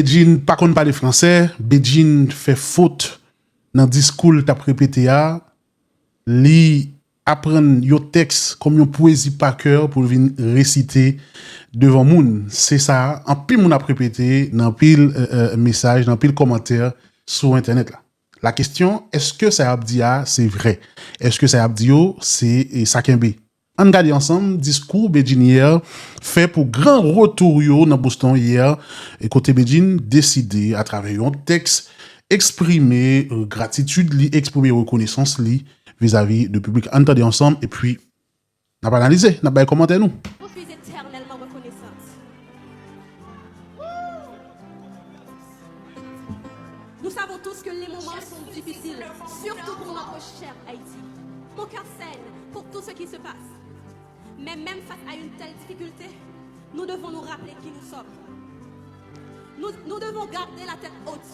Beijing pas qu'on parle français, Beijing fait faute dans discours t'a répété a, li apprendre yo texte comme une poésie par cœur pour venir réciter devant moun. C'est ça, en pile moun a répété dans pile message, dans pile commentaire sur internet là. La question, est-ce que ça abdi a c'est vrai? Est-ce que ça abdi yo c'est Sakembe? On regarde ensemble discours Beijing hier fait pour grand retour yo dans Boston hier et côté Beijing décidé à travers un texte exprimer gratitude li, exprimer reconnaissance li vis-à-vis du public. Entendez ensemble et puis n'a pas analysé, n'a pas commenté nous. Je suis éternellement reconnaissante. Nous savons tous que les moments sont difficiles, surtout pour notre cher Haïti. Mon cœur saigne pour tout ce qui se passe. Mais même face à une telle difficulté, nous devons nous rappeler qui nous sommes. Nous devons garder la tête haute.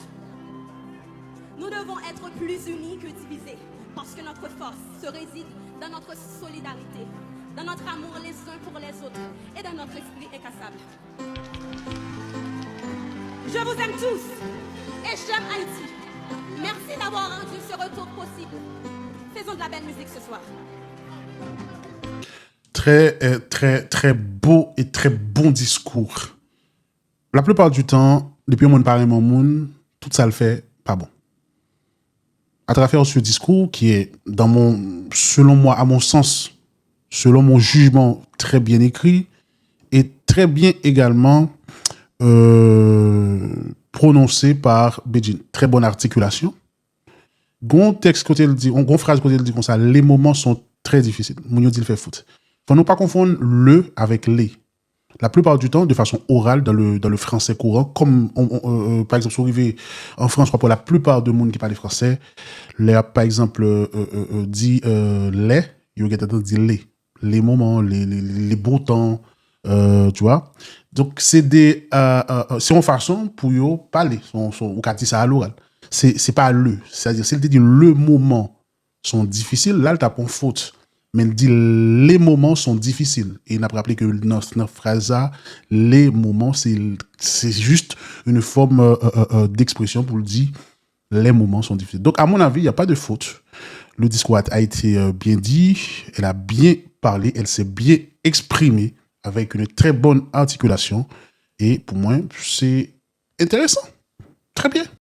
Nous devons être plus unis que divisés, parce que notre force se réside dans notre solidarité, dans notre amour les uns pour les autres et dans notre esprit incassable. Je vous aime tous et j'aime Haïti. Merci d'avoir rendu ce retour possible. Faisons de la belle musique ce soir. Très beau et très bon discours. La plupart du temps, depuis mon parle mon monde, tout ça le fait pas bon. À travers ce discours qui est selon moi, à mon sens, selon mon jugement, très bien écrit et très bien également prononcé par Beijing. Très bonne articulation. Gon texte côté il dit, gon phrase côté il dit comme ça, les moments sont très difficiles. Mounio dit le fait foot. Faut ne pas confondre le avec les. La plupart du temps, de façon orale, dans le français courant, comme par exemple, si vous arrivez en France, pour la plupart de monde qui parle français, par exemple, dit les, il y a dit les moments, les beaux temps, tu vois. Donc, c'est une façon pour eux parler, ou qu'a dit ça à l'oral. C'est pas le, c'est-à-dire, s'il te dit le moment sont difficiles, là, il t'a pas faute. Mais il dit les moments sont difficiles. Et il a rappelé que dans cette phrase-là, les moments, c'est juste une forme d'expression pour le dire les moments sont difficiles. Donc, à mon avis, il n'y a pas de faute. Le discours a été bien dit, elle a bien parlé, elle s'est bien exprimée avec une très bonne articulation. Et pour moi, c'est intéressant. Très bien.